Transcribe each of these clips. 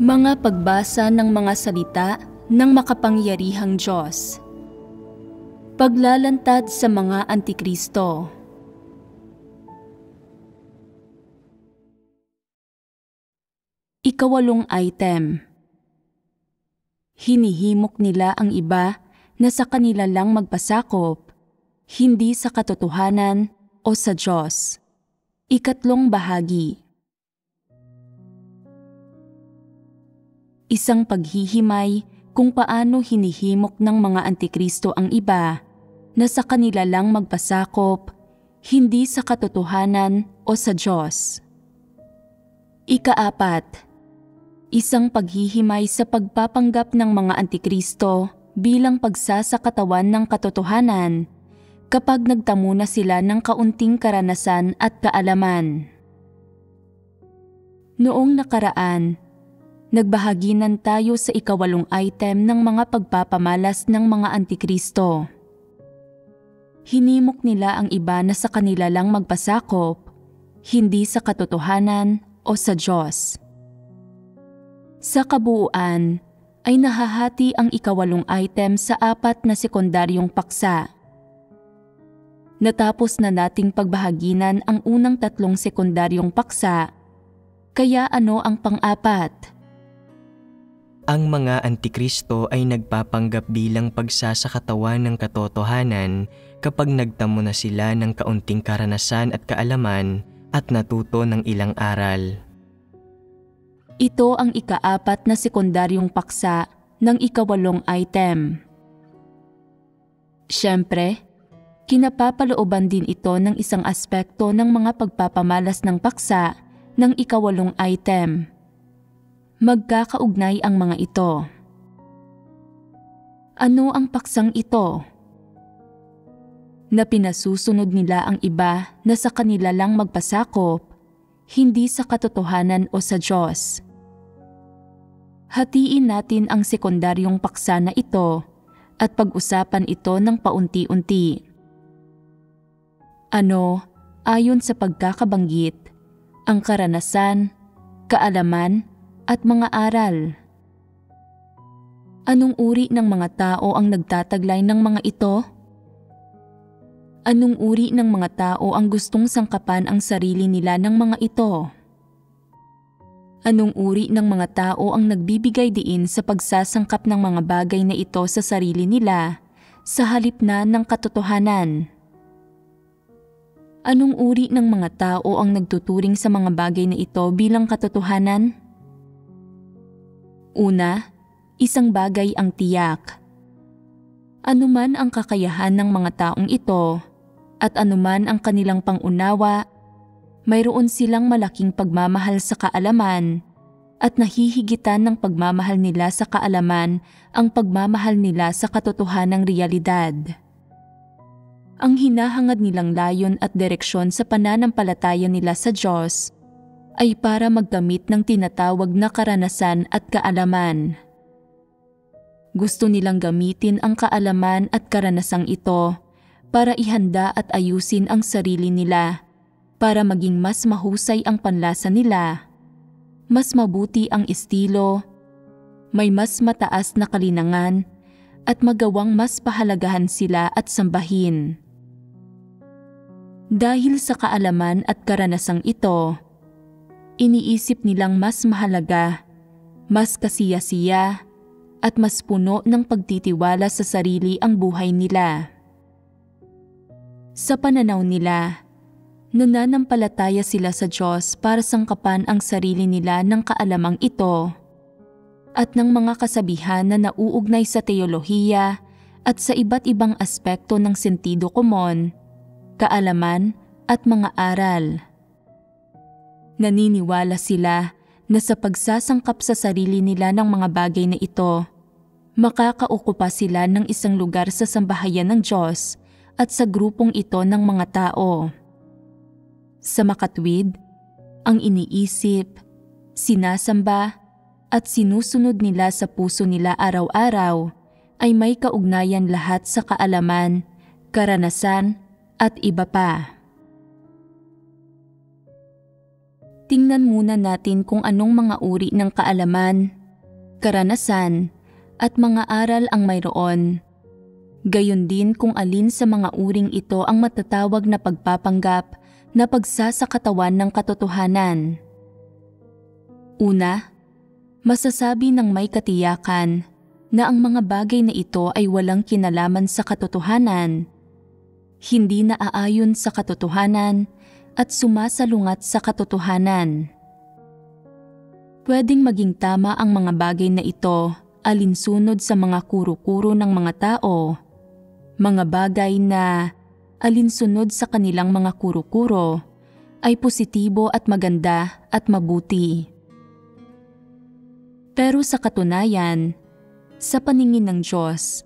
Mga pagbasa ng mga salita ng makapangyarihang Diyos. Paglalantad sa mga Antikristo. Ikawalong item. Hinihimok nila ang iba na sa kanila lang magpasakop, hindi sa katotohanan o sa Diyos. Ikatlong bahagi. Isang paghihimay kung paano hinihimok ng mga Antikristo ang iba na sa kanila lang magpasakop, hindi sa katotohanan o sa Diyos. Ikaapat, isang paghihimay sa pagpapanggap ng mga Antikristo bilang pagsasakatawan ng katotohanan kapag nagtamo na sila ng kaunting karanasan at kaalaman. Noong nakaraan, nagbahaginan tayo sa ikawalong item ng mga pagpapamalas ng mga Antikristo. Hinimok nila ang iba na sa kanila lang magpasakop, hindi sa katotohanan o sa Diyos. Sa kabuuan, ay nahahati ang ikawalong item sa 4 na sekundaryong paksa. Natapos na nating pagbahaginan ang unang 3 sekundaryong paksa, kaya ano ang pang-4? Ang mga Antikristo ay nagpapanggap bilang pagsasakatawan ng katotohanan kapag nagtamo na sila ng kaunting karanasan at kaalaman at natuto ng ilang aral. Ito ang ika-4 na sekundaryong paksa ng ikawalong item. Siyempre, kinapapalooban din ito ng isang aspekto ng mga pagpapamalas ng paksa ng ikawalong item. Magkakaugnay ang mga ito. Ano ang paksang ito? Na pinasusunod nila ang iba na sa kanila lang magpasakop, hindi sa katotohanan o sa Diyos. Hatiin natin ang sekundaryong paksa na ito at pag-usapan ito ng paunti-unti. Ano, ayon sa pagkakabanggit, ang karanasan, kaalaman, at mga aral. Anong uri ng mga tao ang nagtataglay ng mga ito? Anong uri ng mga tao ang gustong sangkapan ang sarili nila ng mga ito? Anong uri ng mga tao ang nagbibigay diin sa pagsasangkap ng mga bagay na ito sa sarili nila sa halip na ng katotohanan? Anong uri ng mga tao ang nagtuturing sa mga bagay na ito bilang katotohanan? Una, isang bagay ang tiyak. Anuman ang kakayahan ng mga taong ito at anuman ang kanilang pangunawa, mayroon silang malaking pagmamahal sa kaalaman at nahihigitan ng pagmamahal nila sa kaalaman ang pagmamahal nila sa katotohanang realidad. Ang hinahangad nilang layon at direksyon sa pananampalataya nila sa Diyos ay para magdamit ng tinatawag na karanasan at kaalaman. Gusto nilang gamitin ang kaalaman at karanasang ito para ihanda at ayusin ang sarili nila para maging mas mahusay ang panlasa nila, mas mabuti ang estilo, may mas mataas na kalinangan at magawang mas pahalagahan sila at sambahin. Dahil sa kaalaman at karanasang ito, iniisip nilang mas mahalaga, mas kasiya-siya, at mas puno ng pagtitiwala sa sarili ang buhay nila. Sa pananaw nila, nananampalataya sila sa Diyos para sangkapan ang sarili nila ng kaalamang ito at ng mga kasabihan na nauugnay sa teolohiya at sa iba't ibang aspekto ng sentido komon, kaalaman at mga aral. Naniniwala sila na sa pagsasangkap sa sarili nila ng mga bagay na ito, makakaukupa sila ng isang lugar sa sambahayan ng Diyos at sa grupong ito ng mga tao. Sa makatwid, ang iniisip, sinasamba at sinusunod nila sa puso nila araw-araw ay may kaugnayan lahat sa kaalaman, karanasan at iba pa. Tingnan muna natin kung anong mga uri ng kaalaman, karanasan, at mga aral ang mayroon. Gayon din kung alin sa mga uring ito ang matatawag na pagpapanggap na pagsasakatawan ng katotohanan. Una, masasabi ng may katiyakan na ang mga bagay na ito ay walang kinalaman sa katotohanan, hindi naaayon sa katotohanan, at sumasalungat sa katotohanan. Pwedeng maging tama ang mga bagay na ito alinsunod sa mga kuro-kuro ng mga tao, mga bagay na alinsunod sa kanilang mga kuro-kuro ay positibo at maganda at mabuti. Pero sa katunayan, sa paningin ng Diyos,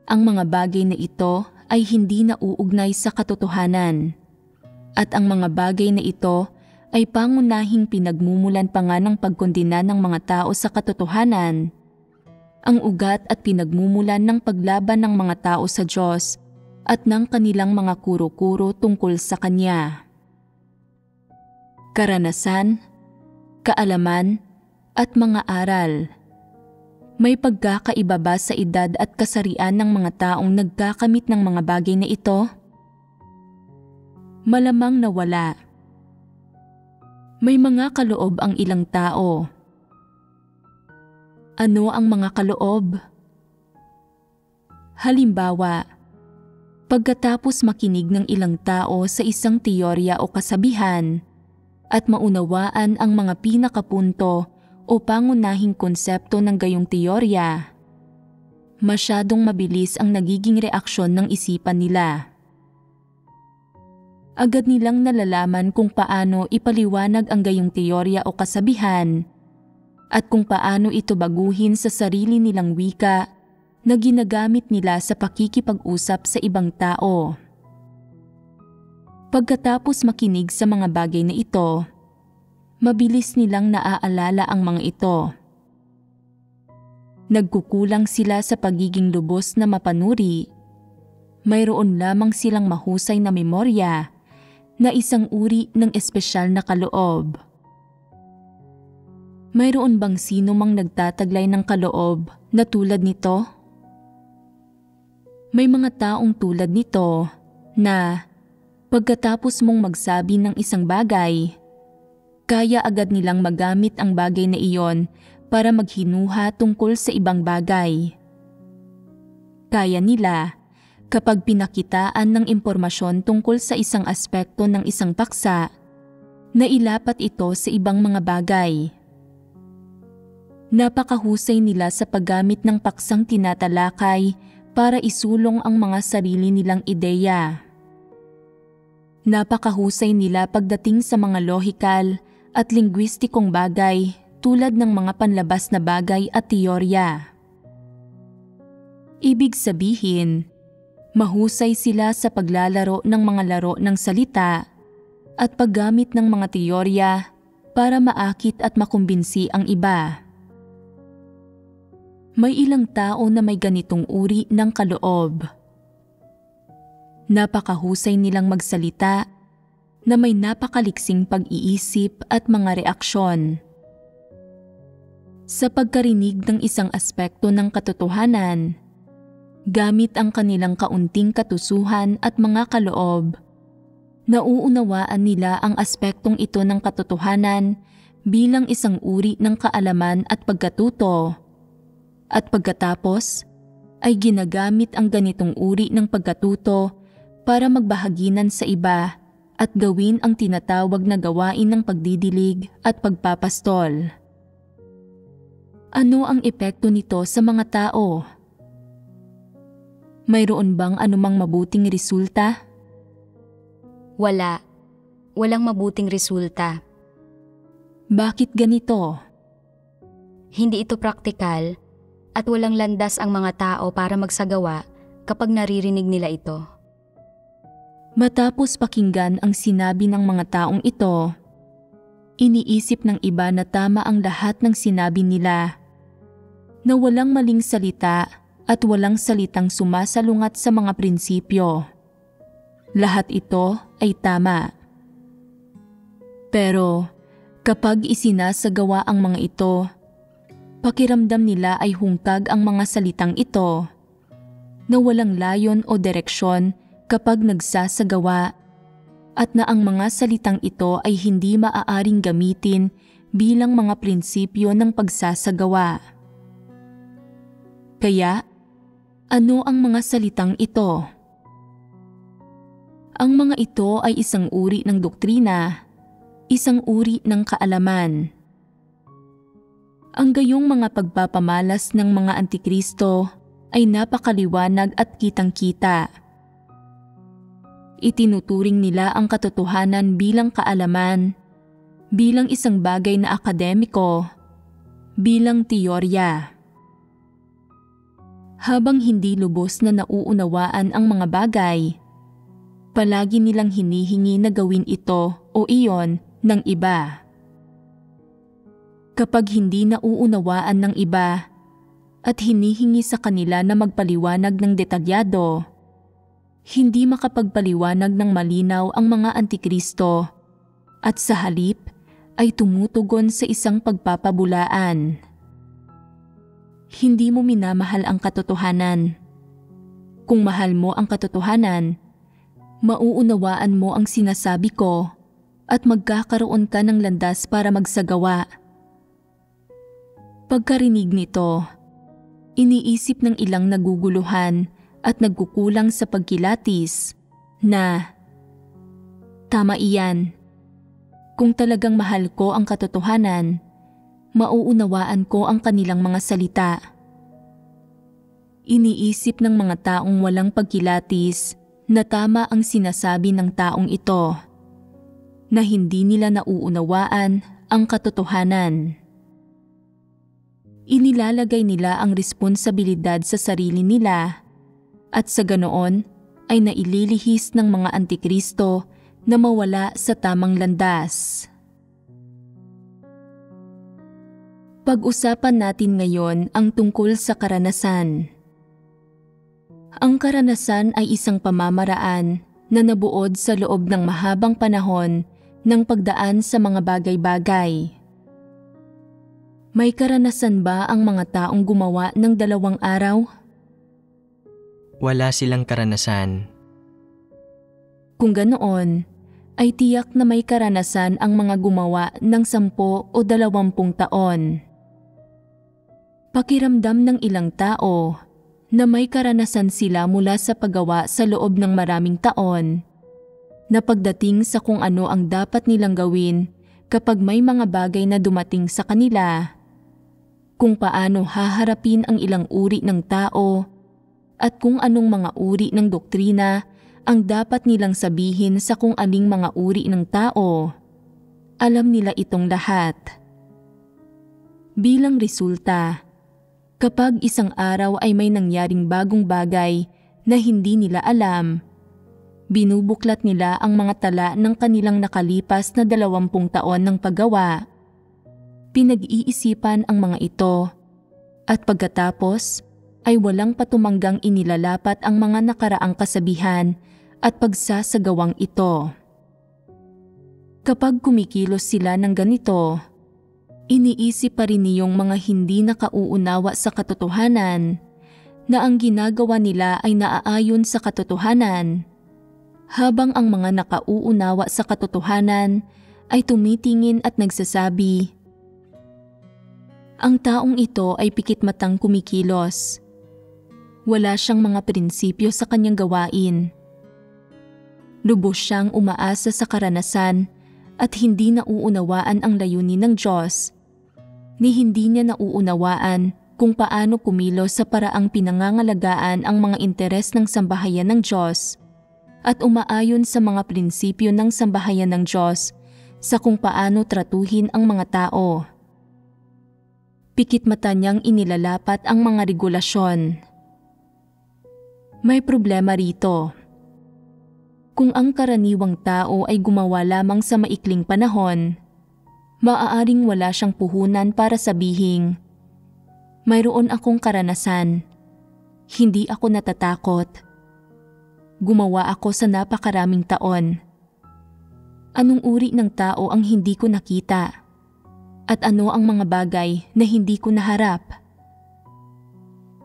ang mga bagay na ito ay hindi nauugnay sa katotohanan, at ang mga bagay na ito ay pangunahing pinagmumulan pa nga ng pagkondena ng mga tao sa katotohanan, ang ugat at pinagmumulan ng paglaban ng mga tao sa Diyos at ng kanilang mga kuro-kuro tungkol sa Kanya. Karanasan, kaalaman, at mga aral. May pagkakaiba ba sa edad at kasarian ng mga taong nagkakamit ng mga bagay na ito? Malamang na wala. May mga kaloob ang ilang tao. Ano ang mga kaloob? Halimbawa, pagkatapos makinig ng ilang tao sa isang teorya o kasabihan at maunawaan ang mga pinakapunto o pangunahing konsepto ng gayong teorya, masyadong mabilis ang nagiging reaksyon ng isipan nila. Agad nilang nalalaman kung paano ipaliwanag ang gayong teorya o kasabihan at kung paano ito baguhin sa sarili nilang wika na ginagamit nila sa pakikipag-usap sa ibang tao. Pagkatapos makinig sa mga bagay na ito, mabilis nilang naaalala ang mga ito. Nagkukulang sila sa pagiging lubos na mapanuri. Mayroon lamang silang mahusay na memorya na isang uri ng espesyal na kaloob. Mayroon bang sino mang nagtataglay ng kaloob na tulad nito? May mga taong tulad nito na pagkatapos mong magsabi ng isang bagay, kaya agad nilang magamit ang bagay na iyon para maghinuha tungkol sa ibang bagay. Kaya nila, kapag pinakitaan ng impormasyon tungkol sa isang aspekto ng isang paksa, na ilapat ito sa ibang mga bagay. Napakahusay nila sa paggamit ng paksang tinatalakay para isulong ang mga sarili nilang ideya. Napakahusay nila pagdating sa mga lohikal at lingwistikong bagay tulad ng mga panlabas na bagay at teorya. Ibig sabihin, mahusay sila sa paglalaro ng mga laro ng salita at paggamit ng mga teorya para maakit at makumbinsi ang iba. May ilang tao na may ganitong uri ng kaloob. Napakahusay nilang magsalita na may napakaliksing pag-iisip at mga reaksyon. Sa pagkarinig ng isang aspekto ng katotohanan, gamit ang kanilang kaunting katusuhan at mga kaloob, nauunawaan nila ang aspektong ito ng katotohanan bilang isang uri ng kaalaman at pagkatuto, at pagkatapos ay ginagamit ang ganitong uri ng pagkatuto para magbahaginan sa iba at gawin ang tinatawag na gawain ng pagdidilig at pagpapastol. Ano ang epekto nito sa mga tao? Mayroon bang anumang mabuting resulta? Wala. Walang mabuting resulta. Bakit ganito? Hindi ito praktikal at walang landas ang mga tao para magsagawa kapag naririnig nila ito. Matapos pakinggan ang sinabi ng mga taong ito, iniisip ng iba na tama ang lahat ng sinabi nila, na walang maling salita at walang salitang sumasalungat sa mga prinsipyo. Lahat ito ay tama. Pero Kapag isinasagawa ang mga ito, pakiramdam nila ay hungkag ang mga salitang ito na walang layon o direksyon kapag nagsasagawa at na ang mga salitang ito ay hindi maaaring gamitin bilang mga prinsipyo ng pagsasagawa. Kaya, ano ang mga salitang ito? Ang mga ito ay isang uri ng doktrina, isang uri ng kaalaman. Ang gayong mga pagpapamalas ng mga Antikristo ay napakaliwanag at kitang-kita. Itinuturing nila ang katotohanan bilang kaalaman, bilang isang bagay na akademiko, bilang teorya. Habang hindi lubos na nauunawaan ang mga bagay, palagi nilang hinihingi na gawin ito o iyon ng iba. Kapag hindi nauunawaan ng iba at hinihingi sa kanila na magpaliwanag ng detalyado, hindi makapagpaliwanag ng malinaw ang mga Antikristo at sa halip ay tumutugon sa isang pagpapabulaan. Hindi mo minamahal ang katotohanan. Kung mahal mo ang katotohanan, mauunawaan mo ang sinasabi ko at magkakaroon ka ng landas para magsagawa. Pagkarinig nito, iniisip ng ilang naguguluhan at nagkukulang sa pagkilatis na, tama iyan. Kung talagang mahal ko ang katotohanan, mauunawaan ko ang kanilang mga salita. Iniisip ng mga taong walang pagkilatis na tama ang sinasabi ng taong ito, na hindi nila nauunawaan ang katotohanan. Inilalagay nila ang responsibilidad sa sarili nila at sa ganoon ay naililihis ng mga Antikristo na mawala sa tamang landas. Pag-usapan natin ngayon ang tungkol sa karanasan. Ang karanasan ay isang pamamaraan na nabuod sa loob ng mahabang panahon ng pagdaan sa mga bagay-bagay. May karanasan ba ang mga taong gumawa ng 2 araw? Wala silang karanasan. Kung ganoon, ay tiyak na may karanasan ang mga gumawa ng 10 o 20 taon. Pakiramdam ng ilang tao na may karanasan sila mula sa paggawa sa loob ng maraming taon, na pagdating sa kung ano ang dapat nilang gawin kapag may mga bagay na dumating sa kanila, kung paano haharapin ang ilang uri ng tao, at kung anong mga uri ng doktrina ang dapat nilang sabihin sa kung aling mga uri ng tao. Alam nila itong lahat. Bilang resulta, kapag isang araw ay may nangyaring bagong bagay na hindi nila alam, binubuklat nila ang mga tala ng kanilang nakalipas na 20 taon ng paggawa. Pinag-iisipan ang mga ito at pagkatapos ay walang patumanggang inilalapat ang mga nakaraang kasabihan at pagsasagawang ito. Kapag kumikilos sila ng ganito, iniisip pa rin niyong mga hindi nakauunawa sa katotohanan na ang ginagawa nila ay naaayon sa katotohanan, habang ang mga nakauunawa sa katotohanan ay tumitingin at nagsasabi, ang taong ito ay pikit matang kumikilos. Wala siyang mga prinsipyo sa kanyang gawain. Lubos siyang umaasa sa karanasan at hindi nauunawaan ang layunin ng Diyos, ni hindi niya nauunawaan kung paano kumilos sa paraang pinangangalagaan ang mga interes ng sambahayan ng Diyos at umaayon sa mga prinsipyo ng sambahayan ng Diyos sa kung paano tratuhin ang mga tao. Pikit mata niyang inilalapat ang mga regulasyon. May problema rito. Kung ang karaniwang tao ay gumawa lamang sa maikling panahon, maaaring wala siyang puhunan para sabihin, mayroon akong karanasan, hindi ako natatakot. Gumawa ako sa napakaraming taon. Anong uri ng tao ang hindi ko nakita? At ano ang mga bagay na hindi ko naharap?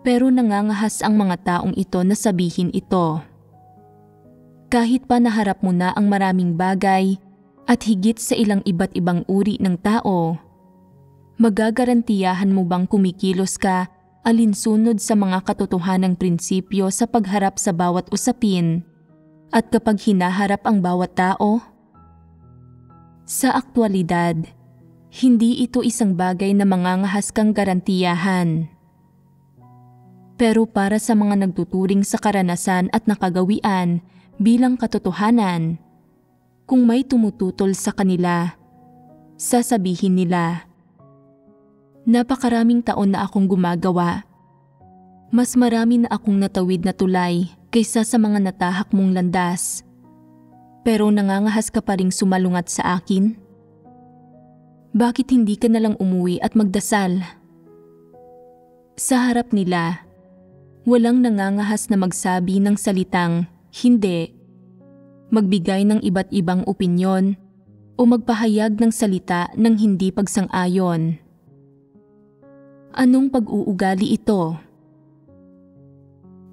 Pero nangangahas ang mga taong ito na sabihin ito. Kahit pa naharap mo na ang maraming bagay at higit sa ilang iba't ibang uri ng tao, magagarantiyahan mo bang kumikilos ka alinsunod sa mga katotohanang prinsipyo sa pagharap sa bawat usapin at kapag hinaharap ang bawat tao? Sa aktwalidad, hindi ito isang bagay na mangangahas kang garantiyahan. Pero para sa mga nagtuturing sa karanasan at nakagawian bilang katotohanan, kung may tumututol sa kanila, sasabihin nila, "Napakaraming taon na akong gumagawa. Mas marami na akong natawid na tulay kaysa sa mga natahak mong landas. Pero nangangahas ka pa ring sumalungat sa akin? Bakit hindi ka nalang umuwi at magdasal?" Sa harap nila, walang nangangahas na magsabi ng salitang hindi, magbigay ng iba't ibang opinyon, o magpahayag ng salita ng hindi pagsang-ayon. Anong pag-uugali ito?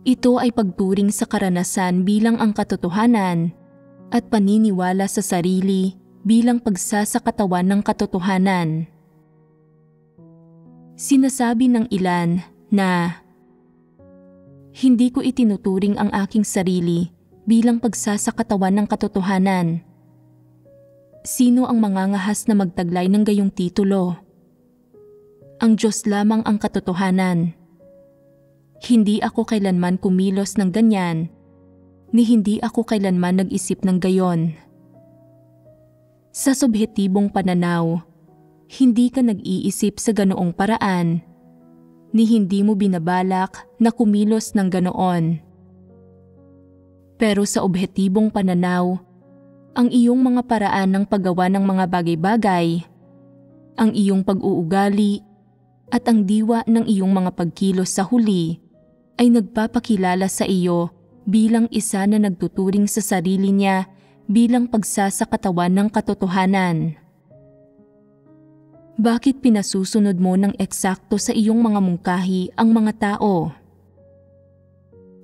Ito ay pagturing sa karanasan bilang ang katotohanan at paniniwala sa sarili bilang pagsasakatawan ng katotohanan. Sinasabi ng ilan na, "Hindi ko itinuturing ang aking sarili bilang pagsasakatawan ng katotohanan." Sino ang mangangahas na magtaglay ng gayong titulo? Ang Diyos lamang ang katotohanan. Hindi ako kailanman kumilos ng ganyan, ni hindi ako kailanman nag-isip ng gayon. Sa subhetibong pananaw, hindi ka nag-iisip sa ganoong paraan, ni hindi mo binabalak na kumilos ng ganoon. Pero sa obhetibong pananaw, ang iyong mga paraan ng paggawa ng mga bagay-bagay, ang iyong pag-uugali, at ang diwa ng iyong mga pagkilos sa huli ay nagpapakilala sa iyo bilang isa na nagtuturing sa sarili niya bilang pagsasakatawan ng katotohanan. Bakit pinasusunod mo ng eksakto sa iyong mga mungkahi ang mga tao?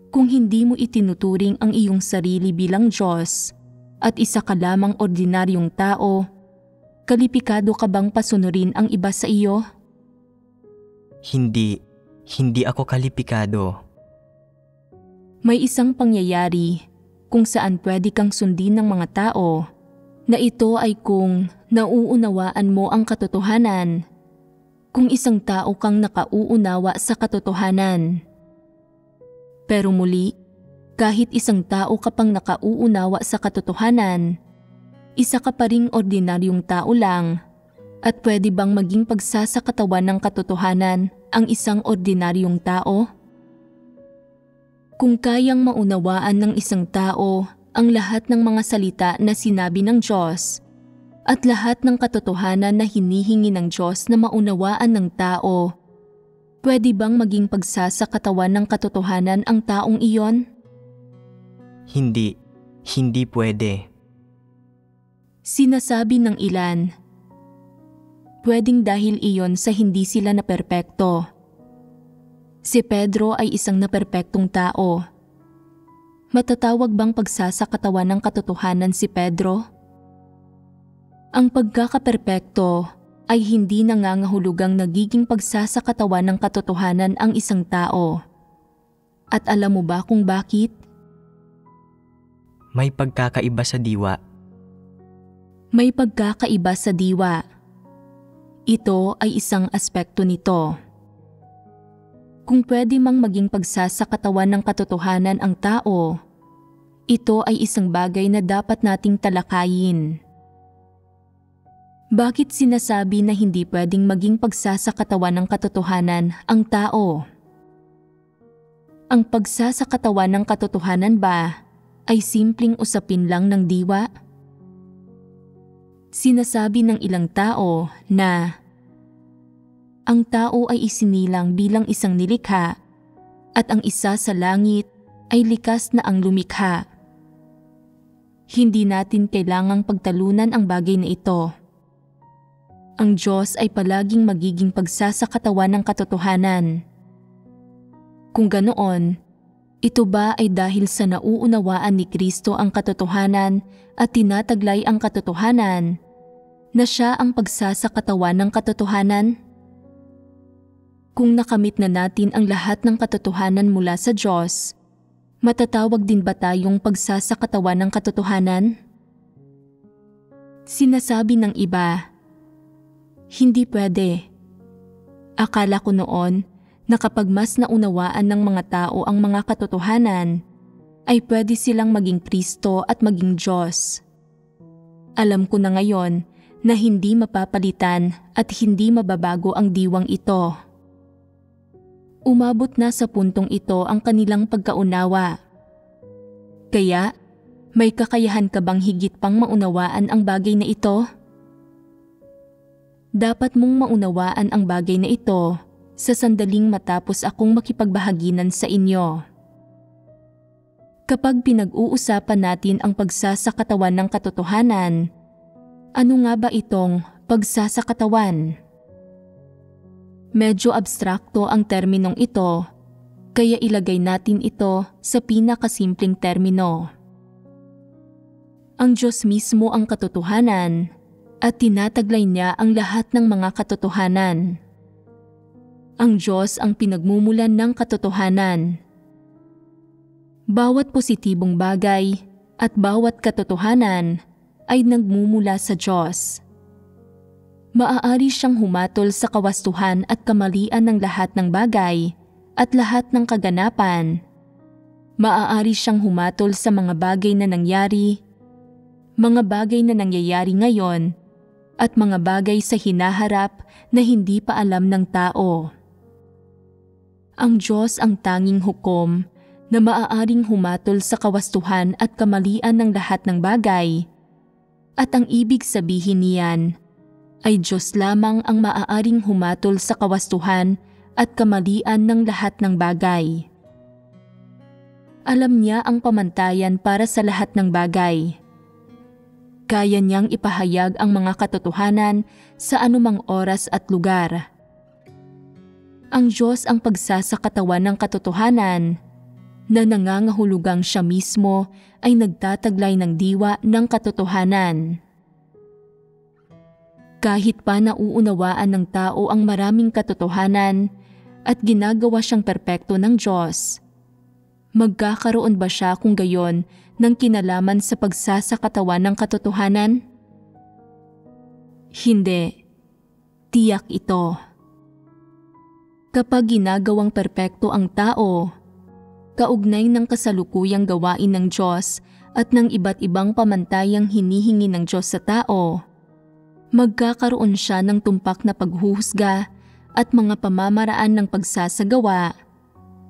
Kung hindi mo itinuturing ang iyong sarili bilang Diyos at isa ka lamang ordinaryong tao, kalipikado ka bang pasunurin ang iba sa iyo? Hindi ako kalipikado. May isang pangyayari kung saan pwede kang sundin ng mga tao na ito ay kung nauunawaan mo ang katotohanan, kung isang tao kang nakauunawa sa katotohanan. Pero muli, kahit isang tao ka pang nakauunawa sa katotohanan, isa ka pa ring ordinaryong tao lang. At pwede bang maging pagsasakatawan ng katotohanan ang isang ordinaryong tao? Kung kayang maunawaan ng isang tao ang lahat ng mga salita na sinabi ng Diyos at lahat ng katotohanan na hinihingi ng Diyos na maunawaan ng tao, pwede bang maging pagsasakatawan ng katotohanan ang taong iyon? Hindi pwede. Sinasabi ng ilan, pwedeng dahil iyon sa hindi sila naperpekto. Si Pedro ay isang naperpektong tao. Matatawag bang pagsasakatawan ng katotohanan si Pedro? Ang pagkakaperpekto ay hindi nangangahulugang nagiging pagsasakatawan ng katotohanan ang isang tao. At alam mo ba kung bakit? May pagkakaiba sa diwa. May pagkakaiba sa diwa. Ito ay isang aspekto nito. Kung pwede mang maging pagsasakatawan ng katotohanan ang tao, ito ay isang bagay na dapat nating talakayin. Bakit sinasabi na hindi pwedeng maging pagsasakatawan ng katotohanan ang tao? Ang pagsasakatawan ng katotohanan ba ay simpleng usapin lang ng diwa? Sinasabi ng ilang tao na ang tao ay isinilang bilang isang nilikha at ang isa sa langit ay likas na ang lumikha. Hindi natin kailangang pagtalunan ang bagay na ito. Ang Diyos ay palaging magiging pagsasakatawan ng katotohanan. Kung ganoon, ito ba ay dahil sa nauunawaan ni Kristo ang katotohanan at tinataglay ang katotohanan na siya ang pagsasakatawan ng katotohanan? Kung nakamit na natin ang lahat ng katotohanan mula sa Diyos, matatawag din ba tayong pagsasakatawan ng katotohanan? Sinasabi ng iba, hindi pwede. Akala ko noon na kapag mas naunawaan ng mga tao ang mga katotohanan, ay pwede silang maging Kristo at maging Diyos. Alam ko na ngayon na hindi mapapalitan at hindi mababago ang diwang ito. Umabot na sa puntong ito ang kanilang pagkaunawa. Kaya, may kakayahan ka bang higit pang maunawaan ang bagay na ito? Dapat mong maunawaan ang bagay na ito sa sandaling matapos akong makipagbahaginan sa inyo. Kapag pinag-uusapan natin ang pagsasakatawan ng katotohanan, ano nga ba itong pagsasakatawan? Medyo abstrakto ang terminong ito, kaya ilagay natin ito sa pinakasimpleng termino. Ang Diyos mismo ang katotohanan at tinataglay niya ang lahat ng mga katotohanan. Ang Diyos ang pinagmumulan ng katotohanan. Bawat positibong bagay at bawat katotohanan ay nagmumula sa Diyos. Maaari siyang humatol sa kawastuhan at kamalian ng lahat ng bagay at lahat ng kaganapan. Maaari siyang humatol sa mga bagay na nangyari, mga bagay na nangyayari ngayon, at mga bagay sa hinaharap na hindi pa alam ng tao. Ang Diyos ang tanging hukom na maaaring humatol sa kawastuhan at kamalian ng lahat ng bagay, at ang ibig sabihin niyan ay Diyos lamang ang maaaring humatol sa kawastuhan at kamalian ng lahat ng bagay. Alam niya ang pamantayan para sa lahat ng bagay. Kaya niyang ipahayag ang mga katotohanan sa anumang oras at lugar. Ang Diyos ang pagsasakatawan ng katotohanan na nangangahulugang siya mismo ay nagtataglay ng diwa ng katotohanan. Kahit pa nauunawaan ng tao ang maraming katotohanan at ginagawa siyang perpekto ng Diyos, magkakaroon ba siya kung gayon ng kinalaman sa pagsasakatawan ng katotohanan? Hindi. Tiyak ito. Kapag ginagawang perpekto ang tao, kaugnay ng kasalukuyang gawain ng Diyos at ng iba't ibang pamantayang hinihingi ng Diyos sa tao, magkakaroon siya ng tumpak na paghuhusga at mga pamamaraan ng pagsasagawa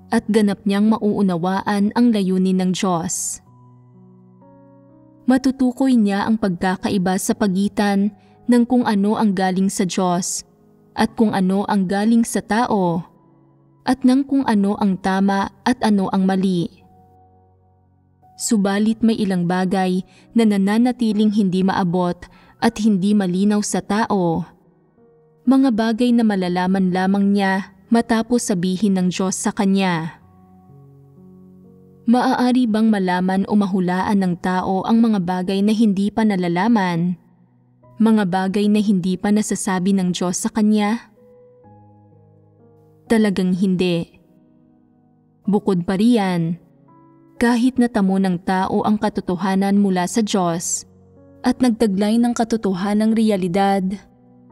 at ganap niyang mauunawaan ang layunin ng Diyos. Matutukoy niya ang pagkakaiba sa pagitan ng kung ano ang galing sa Diyos at kung ano ang galing sa tao, at ng kung ano ang tama at ano ang mali. Subalit may ilang bagay na nananatiling hindi maabot at hindi malinaw sa tao, mga bagay na malalaman lamang niya matapos sabihin ng Diyos sa kanya. Maaari bang malaman o mahulaan ng tao ang mga bagay na hindi pa nalalaman? Mga bagay na hindi pa nasasabi ng Diyos sa kanya? Talagang hindi. Bukod pa riyan, kahit natamo ng tao ang katotohanan mula sa Diyos at nagtaglay ng katotohanang realidad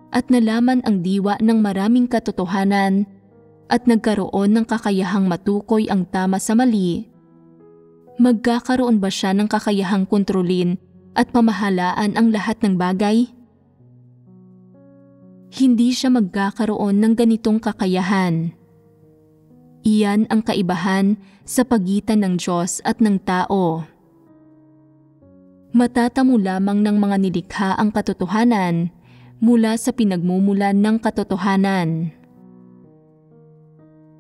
at nalaman ang diwa ng maraming katotohanan at nagkaroon ng kakayahang matukoy ang tama sa mali, magkakaroon ba siya ng kakayahang kontrolin at pamahalaan ang lahat ng bagay? Hindi siya magkakaroon ng ganitong kakayahan. Iyan ang kaibahan sa pagitan ng Diyos at ng tao. Matatamo lamang ng mga nilikha ang katotohanan mula sa pinagmumulan ng katotohanan.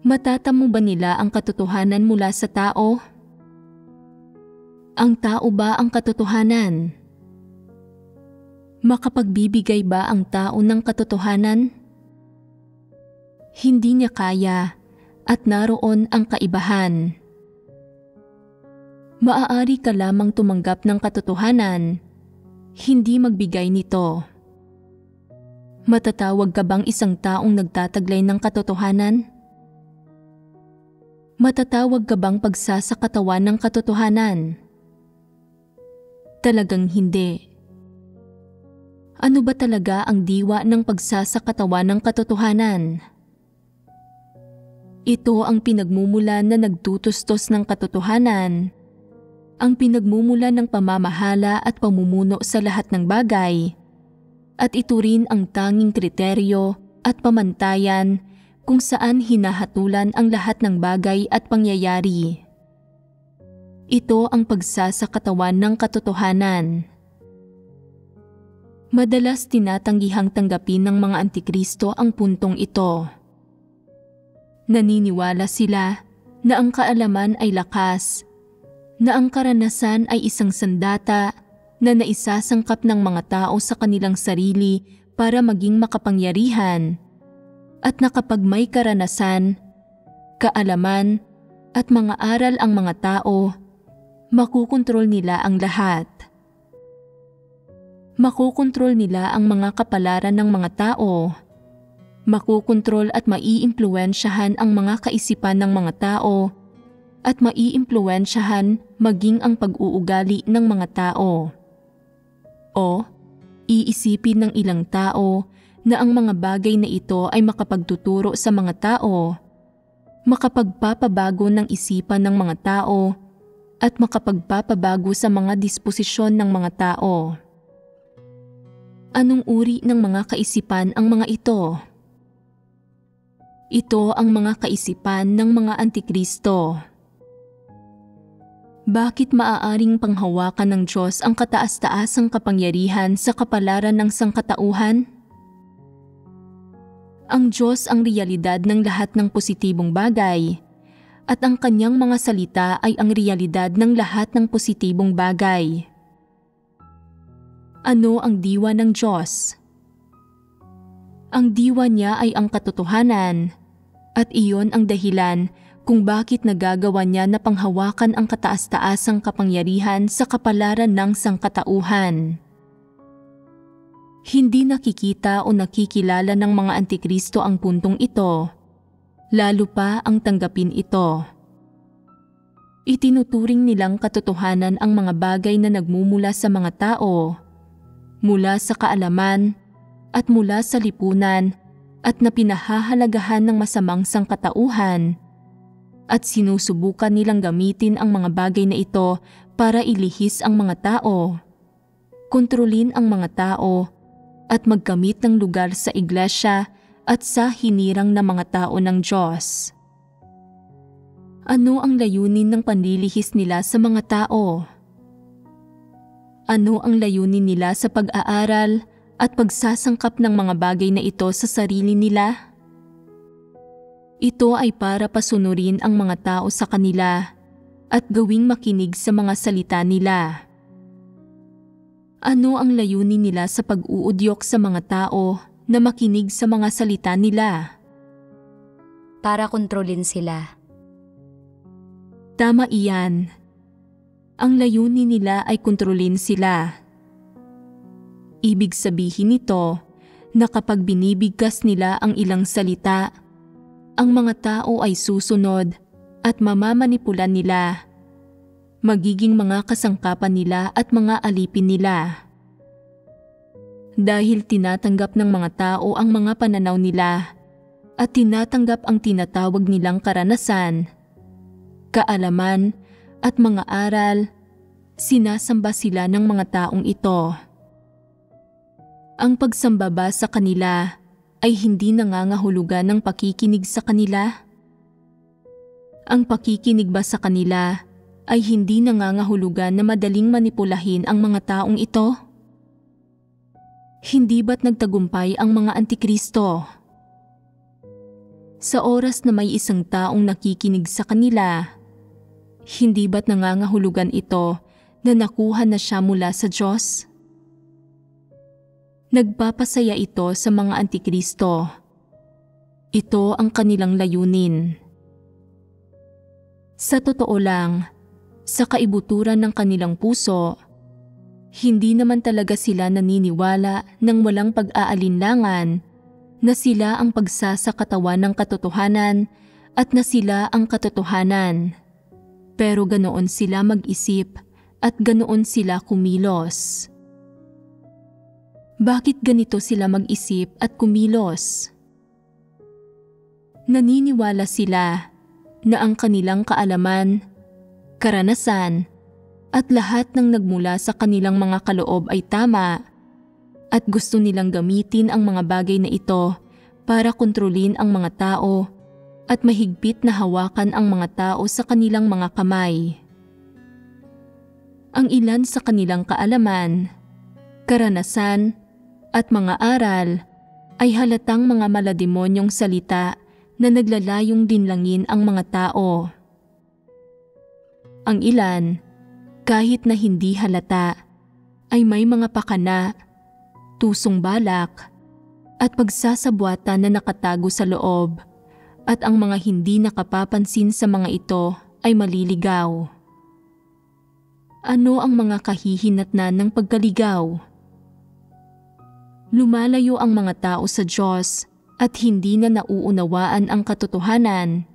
Matatamo ba nila ang katotohanan mula sa tao? Ang tao ba ang katotohanan? Makapagbibigay ba ang tao ng katotohanan? Hindi niya kaya at naroon ang kaibahan. Maaari ka lamang tumanggap ng katotohanan, hindi magbigay nito. Matatawag ka bang isang taong nagtataglay ng katotohanan? Matatawag ka bang pagsasakatawan ng katotohanan? Talagang hindi. Ano ba talaga ang diwa ng pagsasakatawan ng katotohanan? Ito ang pinagmumulan na nagtutustos ng katotohanan, ang pinagmumula ng pamamahala at pamumuno sa lahat ng bagay, at ito rin ang tanging kriteryo at pamantayan kung saan hinahatulan ang lahat ng bagay at pangyayari. Ito ang pagsasakatawan ng katotohanan. Madalas tinatanggihang tanggapin ng mga Antikristo ang puntong ito. Naniniwala sila na ang kaalaman ay lakas, na ang karanasan ay isang sandata na naisasangkap ng mga tao sa kanilang sarili para maging makapangyarihan, at na kapag may karanasan, kaalaman at mga aral ang mga tao, makukontrol nila ang lahat. Makukontrol nila ang mga kapalaran ng mga tao. Makukontrol at maiimpluwensyahan ang mga kaisipan ng mga tao at maiimpluwensyahan maging ang pag-uugali ng mga tao. O, iisipin ng ilang tao na ang mga bagay na ito ay makapagtuturo sa mga tao, makapagpapabago ng isipan ng mga tao, at makapagpapabago sa mga disposisyon ng mga tao. Anong uri ng mga kaisipan ang mga ito? Ito ang mga kaisipan ng mga Antikristo. Bakit maaaring panghawakan ng Diyos ang kataas-taasang kapangyarihan sa kapalaran ng sangkatauhan? Ang Diyos ang realidad ng lahat ng positibong bagay, at ang kanyang mga salita ay ang realidad ng lahat ng positibong bagay. Ano ang diwa ng Diyos? Ang diwa niya ay ang katotohanan, at iyon ang dahilan kung bakit nagagawa niya na panghawakan ang kataas-taasang kapangyarihan sa kapalaran ng sangkatauhan. Hindi nakikita o nakikilala ng mga Antikristo ang puntong ito, lalo pa ang tanggapin ito. Itinuturing nilang katotohanan ang mga bagay na nagmumula sa mga tao, mula sa kaalaman at mula sa lipunan, at na pinahahalagahan ng masamang sangkatauhan, at sinusubukan nilang gamitin ang mga bagay na ito para ilihis ang mga tao, kontrolin ang mga tao, at magkamit ng lugar sa iglesia at sa hinirang ng mga tao ng Diyos. Ano ang layunin ng panlilihis nila sa mga tao? Ano ang layunin nila sa pag-aaral at pagsasangkap ng mga bagay na ito sa sarili nila? Ito ay para pasunurin ang mga tao sa kanila at gawing makinig sa mga salita nila. Ano ang layunin nila sa pag-uudyok sa mga tao na makinig sa mga salita nila? Para kontrolin sila. Tama iyan. Ang layunin nila ay kontrolin sila. Ibig sabihin nito na kapag binibigkas nila ang ilang salita, ang mga tao ay susunod at mamamanipulan nila. Magiging mga kasangkapan nila at mga alipin nila. Dahil tinatanggap ng mga tao ang mga pananaw nila at tinatanggap ang tinatawag nilang karanasan, kaalaman at mga aral, sinasamba sila ng mga taong ito. Ang pagsamba sa kanila ay hindi nangangahulugan ng pakikinig sa kanila? Ang pakikinig ba sa kanila ay hindi nangangahulugan na madaling manipulahin ang mga taong ito? Hindi ba't nagtagumpay ang mga Antikristo? Sa oras na may isang taong nakikinig sa kanila, hindi ba't nangangahulugan ito na nakuha na siya mula sa Diyos? Nagpapasaya ito sa mga antikristo. Ito ang kanilang layunin. Sa totoo lang, sa kaibuturan ng kanilang puso, hindi naman talaga sila naniniwala ng walang pag-aalinlangan na sila ang pagsasakatawan ng katotohanan at na sila ang katotohanan. Pero ganoon sila mag-isip at ganoon sila kumilos. Bakit ganito sila mag-isip at kumilos? Naniniwala sila na ang kanilang kaalaman, karanasan, at lahat ng nagmula sa kanilang mga kaloob ay tama at gusto nilang gamitin ang mga bagay na ito para kontrolin ang mga tao at mahigpit na hawakan ang mga tao sa kanilang mga kamay. Ang ilan sa kanilang kaalaman, karanasan, at mga aral ay halatang mga malademonyong salita na naglalayong dinlangin ang mga tao. Ang ilan, kahit na hindi halata, ay may mga pakana, tusong balak, at pagsasabwatan na nakatago sa loob, at ang mga hindi nakapapansin sa mga ito ay maliligaw. Ano ang mga kahihinatnan ng pagkaligaw? Lumalayo ang mga tao sa Diyos at hindi na nauunawaan ang katotohanan.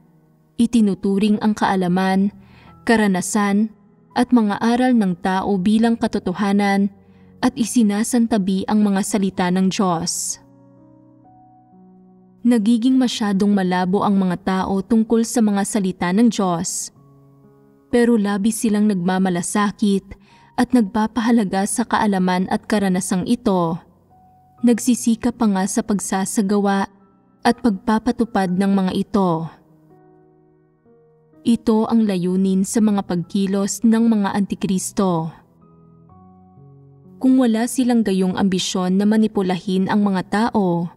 Itinuturing ang kaalaman, karanasan, at mga aral ng tao bilang katotohanan at isinasantabi ang mga salita ng Diyos. Nagiging masyadong malabo ang mga tao tungkol sa mga salita ng Diyos. Pero labis silang nagmamalasakit at nagpapahalaga sa kaalaman at karanasang ito. Nagsisikap pa nga sa pagsasagawa at pagpapatupad ng mga ito. Ito ang layunin sa mga pagkilos ng mga antikristo. Kung wala silang gayong ambisyon na manipulahin ang mga tao,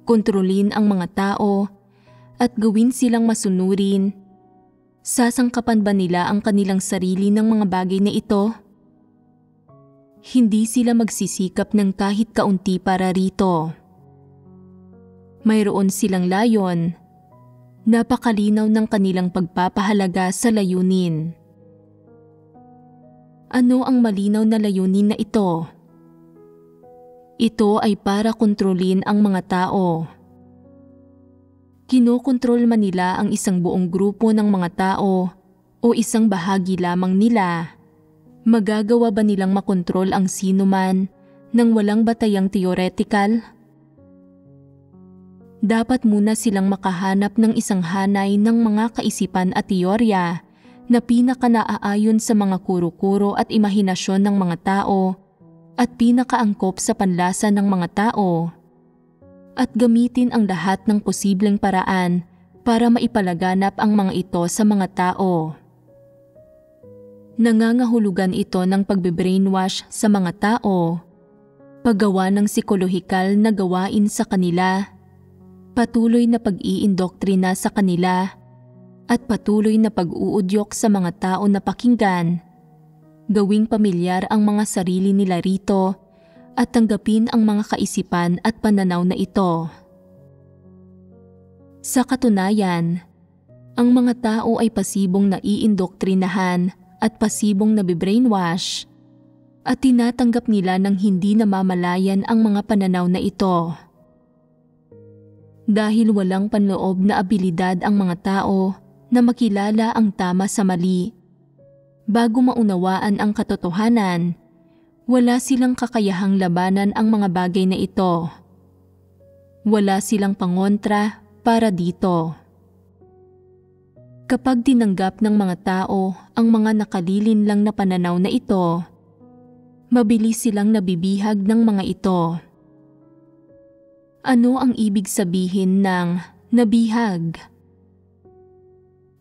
kontrolin ang mga tao, at gawin silang masunurin, sasangkapan ba nila ang kanilang sarili ng mga bagay na ito? Hindi sila magsisikap ng kahit kaunti para rito. Mayroon silang layon. Napakalinaw ng kanilang pagpapahalaga sa layunin. Ano ang malinaw na layunin na ito? Ito ay para kontrolin ang mga tao. Kinokontrol man nila ang isang buong grupo ng mga tao o isang bahagi lamang nila? Magagawa ba nilang makontrol ang sino man nang walang batayang theoretical? Dapat muna silang makahanap ng isang hanay ng mga kaisipan at teorya na pinaka-naaayon sa mga kuro-kuro at imahinasyon ng mga tao at pinakaangkop sa panlasa ng mga tao at gamitin ang lahat ng posibleng paraan para maipalaganap ang mga ito sa mga tao. Nangangahulugan ito ng pagbe-brainwash sa mga tao, paggawa ng psikolohikal na gawain sa kanila, patuloy na pag-iindoktrina sa kanila, at patuloy na pag-uudyok sa mga tao na pakinggan, gawing pamilyar ang mga sarili nila rito at tanggapin ang mga kaisipan at pananaw na ito. Sa katunayan, ang mga tao ay pasibong naiindoktrinahan at pasibong nabibrainwash at tinatanggap nila ng hindi namamalayan ang mga pananaw na ito. Dahil walang panloob na abilidad ang mga tao na makilala ang tama sa mali, bago maunawaan ang katotohanan, wala silang kakayahang labanan ang mga bagay na ito. Wala silang pangontra para dito. Kapag tinanggap ng mga tao ang mga nakalilin lang na pananaw na ito, mabilis silang nabibihag ng mga ito. Ano ang ibig sabihin ng nabihag?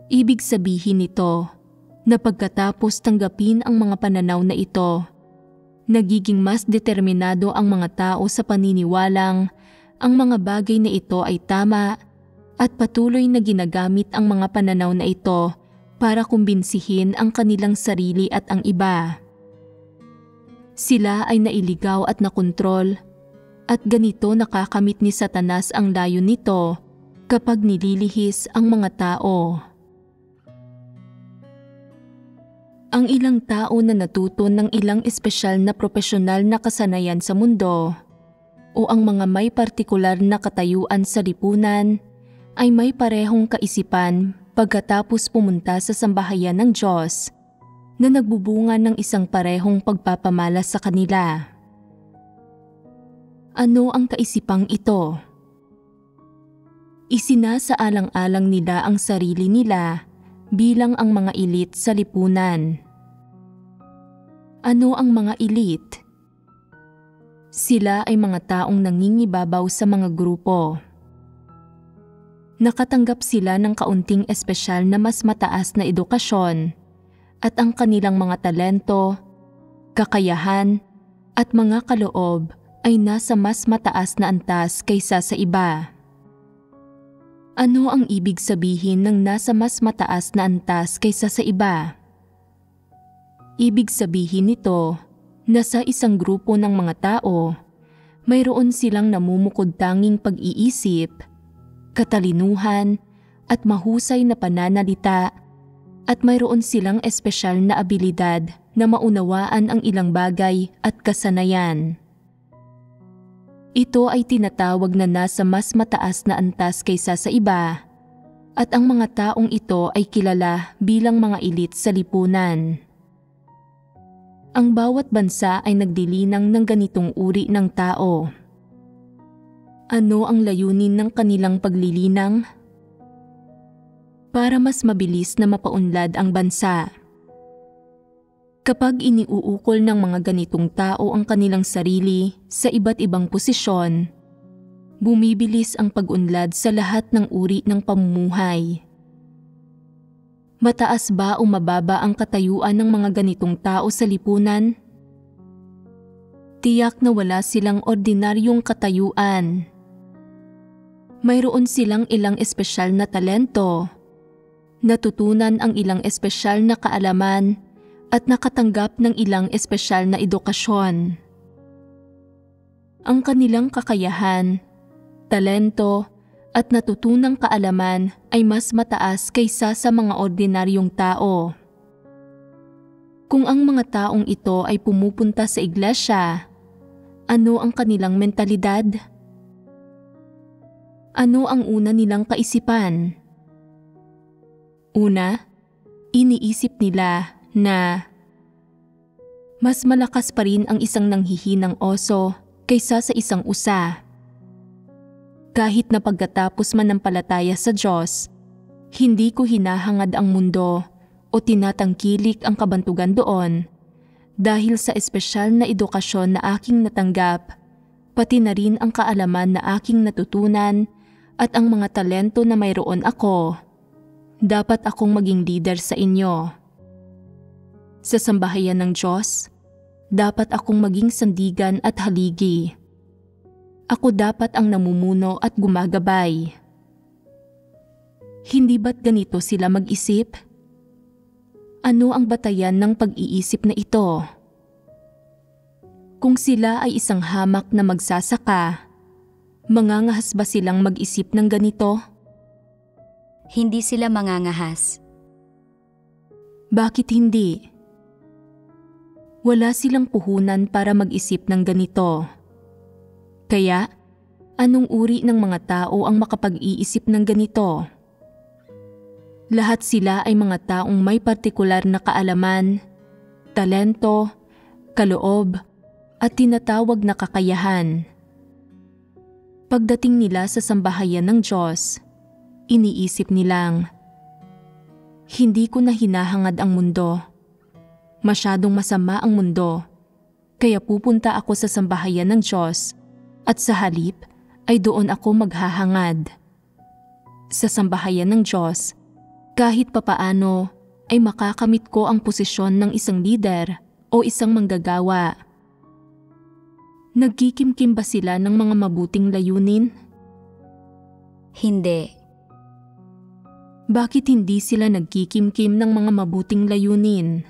Ibig sabihin nito na pagkatapos tanggapin ang mga pananaw na ito, nagiging mas determinado ang mga tao sa paniniwalang ang mga bagay na ito ay tama at patuloy na ginagamit ang mga pananaw na ito para kumbinsihin ang kanilang sarili at ang iba. Sila ay nailigaw at nakontrol At ganito nakakamit ni Satanas ang layo nito kapag nililihis ang mga tao. Ang ilang tao na natuto ng ilang espesyal na propesyonal na kasanayan sa mundo o ang mga may partikular na katayuan sa lipunan ay may parehong kaisipan pagkatapos pumunta sa sambahayan ng Diyos na nagbubunga ng isang parehong pagpapamalas sa kanila. Ano ang kaisipang ito? Isinasaalang-alang nila ang sarili nila bilang ang mga elite sa lipunan. Ano ang mga elite? Sila ay mga taong nangingibabaw sa mga grupo. Nakatanggap sila ng kaunting espesyal na mas mataas na edukasyon at ang kanilang mga talento, kakayahan at mga kaloob ay nasa mas mataas na antas kaysa sa iba. Ano ang ibig sabihin ng nasa mas mataas na antas kaysa sa iba? Ibig sabihin nito na sa isang grupo ng mga tao, mayroon silang namumukod-tanging pag-iisip, katalinuhan at mahusay na pananalita at mayroon silang espesyal na abilidad na maunawaan ang ilang bagay at kasanayan. Ito ay tinatawag na nasa mas mataas na antas kaysa sa iba at ang mga taong ito ay kilala bilang mga elite sa lipunan. Ang bawat bansa ay nagdilinang ng ganitong uri ng tao. Ano ang layunin ng kanilang paglilinang? Para mas mabilis na mapaunlad ang bansa. Kapag iniuukol ng mga ganitong tao ang kanilang sarili sa iba't ibang posisyon, bumibilis ang pag-unlad sa lahat ng uri ng pamumuhay. Mataas ba o mababa ang katayuan ng mga ganitong tao sa lipunan? Tiyak na wala silang ordinaryong katayuan. Mayroon silang ilang espesyal na talento, natutunan ang ilang espesyal na kaalaman at nakatanggap ng ilang espesyal na edukasyon. Ang kanilang kakayahan, talento at natutunang kaalaman ay mas mataas kaysa sa mga ordinaryong tao. Kung ang mga taong ito ay pumupunta sa iglesia, ano ang kanilang mentalidad? Ano ang una nilang kaisipan? Una, iniisip nila na mas malakas pa rin ang isang nanghihinang oso kaysa sa isang usa. Kahit na pagkatapos manampalataya sa Diyos, hindi ko hinahangad ang mundo o tinatangkilik ang kabantugan doon dahil sa espesyal na edukasyon na aking natanggap, pati na rin ang kaalaman na aking natutunan at ang mga talento na mayroon ako. Dapat akong maging leader sa inyo. Sa sambahayan ng Diyos, dapat akong maging sandigan at haligi. Ako dapat ang namumuno at gumagabay. Hindi ba't ganito sila mag-isip? Ano ang batayan ng pag-iisip na ito? Kung sila ay isang hamak na magsasaka, mangangahas ba silang mag-isip ng ganito? Hindi sila mangangahas. Bakit hindi? Wala silang puhunan para mag-isip ng ganito. Kaya, anong uri ng mga tao ang makapag-iisip ng ganito? Lahat sila ay mga taong may partikular na kaalaman, talento, kaloob, at tinatawag na kakayahan. Pagdating nila sa sambahayan ng Diyos, iniisip nilang, hindi ko na hinahangad ang mundo. Masyadong masama ang mundo, kaya pupunta ako sa sambahayan ng Diyos at sa halip ay doon ako maghahangad. Sa sambahayan ng Diyos, kahit papaano ay makakamit ko ang posisyon ng isang leader o isang manggagawa. Nagkikimkim ba sila ng mga mabuting layunin? Hindi. Bakit hindi sila nagkikimkim ng mga mabuting layunin?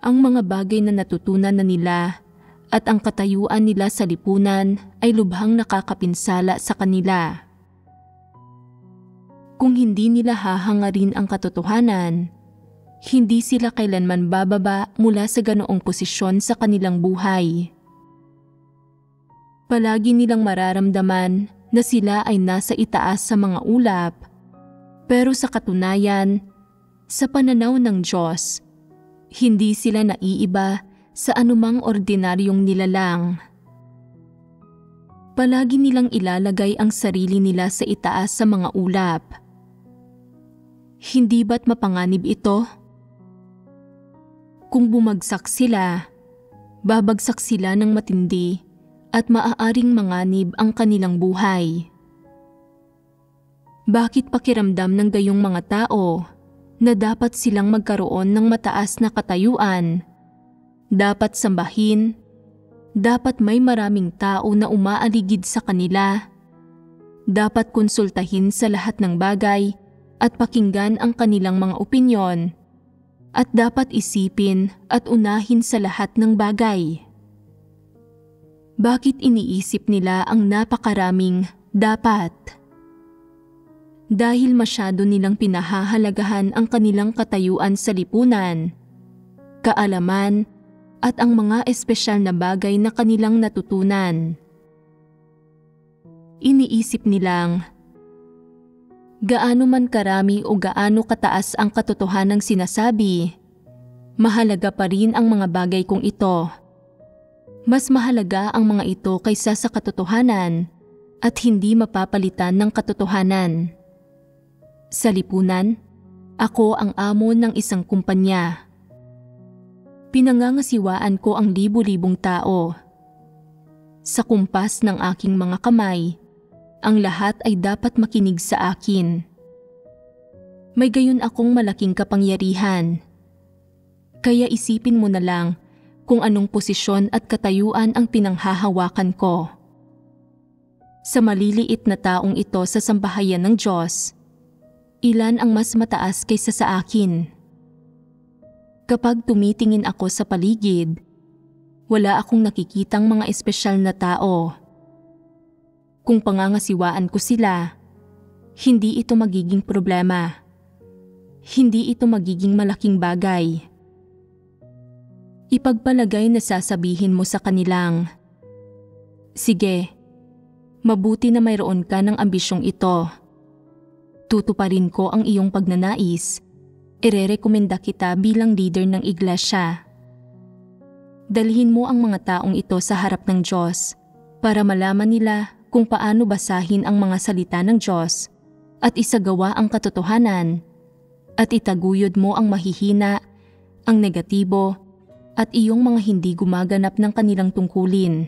Ang mga bagay na natutunan na nila at ang katayuan nila sa lipunan ay lubhang nakakapinsala sa kanila. Kung hindi nila hahangarin ang katotohanan, hindi sila kailanman bababa mula sa ganoong posisyon sa kanilang buhay. Palagi nilang mararamdaman na sila ay nasa itaas sa mga ulap, pero sa katunayan, sa pananaw ng Diyos, hindi sila naiiba sa anumang ordinaryong nilalang. Palagi nilang ilalagay ang sarili nila sa itaas sa mga ulap. Hindi ba't mapanganib ito? Kung bumagsak sila, babagsak sila ng matindi at maaaring manganib ang kanilang buhay. Bakit pakiramdam ng gayong mga tao na dapat silang magkaroon ng mataas na katayuan, dapat sambahin, dapat may maraming tao na umaaligid sa kanila, dapat konsultahin sa lahat ng bagay at pakinggan ang kanilang mga opinyon, at dapat isipin at unahin sa lahat ng bagay? Bakit iniisip nila ang napakaraming dapat? Dahil masyado nilang pinahahalagahan ang kanilang katayuan sa lipunan, kaalaman, at ang mga espesyal na bagay na kanilang natutunan. Iniisip nilang, gaano man karami o gaano kataas ang katotohanang sinasabi, mahalaga pa rin ang mga bagay kong ito. Mas mahalaga ang mga ito kaysa sa katotohanan at hindi mapapalitan ng katotohanan. Sa lipunan, ako ang amo ng isang kumpanya. Pinangangasiwaan ko ang libu-libong tao. Sa kumpas ng aking mga kamay, ang lahat ay dapat makinig sa akin. May gayon akong malaking kapangyarihan. Kaya isipin mo na lang kung anong posisyon at katayuan ang pinanghahawakan ko. Sa maliliit na taong ito sa sambahayan ng Diyos, ilan ang mas mataas kaysa sa akin? Kapag tumitingin ako sa paligid, wala akong nakikitang mga espesyal na tao. Kung pangangasiwaan ko sila, hindi ito magiging problema. Hindi ito magiging malaking bagay. Ipagpalagay na sasabihin mo sa kanilang, sige, mabuti na mayroon ka ng ambisyong ito. Tutuparin ko ang iyong pagnanais. Irerekomenda kita bilang leader ng iglesia. Dalhin mo ang mga taong ito sa harap ng Diyos para malaman nila kung paano basahin ang mga salita ng Diyos at isagawa ang katotohanan, at itaguyod mo ang mahihina, ang negatibo, at iyong mga hindi gumaganap ng kanilang tungkulin.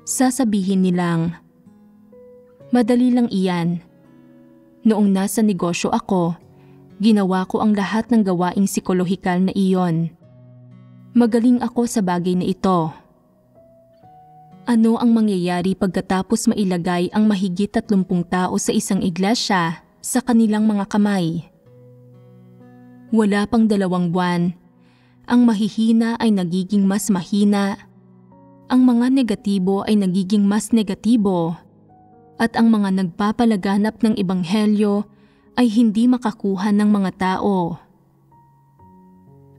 Sasabihin nilang, madali lang iyan. Noong nasa negosyo ako, ginawa ko ang lahat ng gawaing psikolohikal na iyon. Magaling ako sa bagay na ito. Ano ang mangyayari pagkatapos mailagay ang mahigit 30 tao sa isang iglesia sa kanilang mga kamay? Wala pang 2 buwan, ang mahihina ay nagiging mas mahina, ang mga negatibo ay nagiging mas negatibo, at ang mga nagpapalaganap ng ebanghelyo ay hindi makakuha ng mga tao.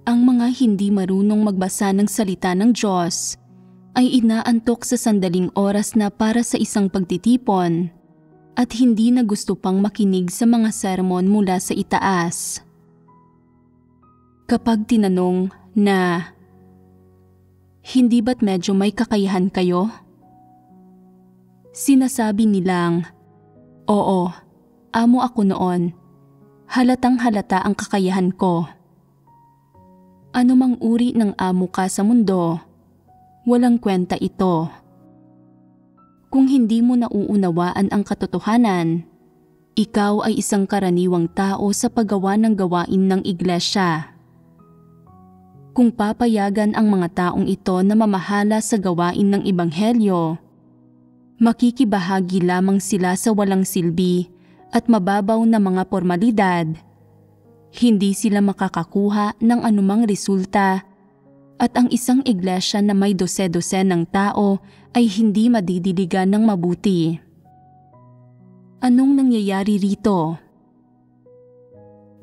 Ang mga hindi marunong magbasa ng salita ng Diyos ay inaantok sa sandaling oras na para sa isang pagtitipon at hindi na gusto pang makinig sa mga sermon mula sa itaas. Kapag tinanong na, hindi ba't medyo may kakayahan kayo? Sinasabi nilang, oo, amo ako noon. Halatang halata ang kakayahan ko. Anumang uri ng amo ka sa mundo, walang kwenta ito. Kung hindi mo nauunawaan ang katotohanan, ikaw ay isang karaniwang tao sa paggawa ng gawain ng iglesia. Kung papayagan ang mga taong ito na mamahala sa gawain ng ebanghelyo, makikibahagi lamang sila sa walang silbi at mababaw na mga formalidad. Hindi sila makakakuha ng anumang resulta at ang isang iglesia na may dose-dose ng tao ay hindi madidiligan ng mabuti. Anong nangyayari rito?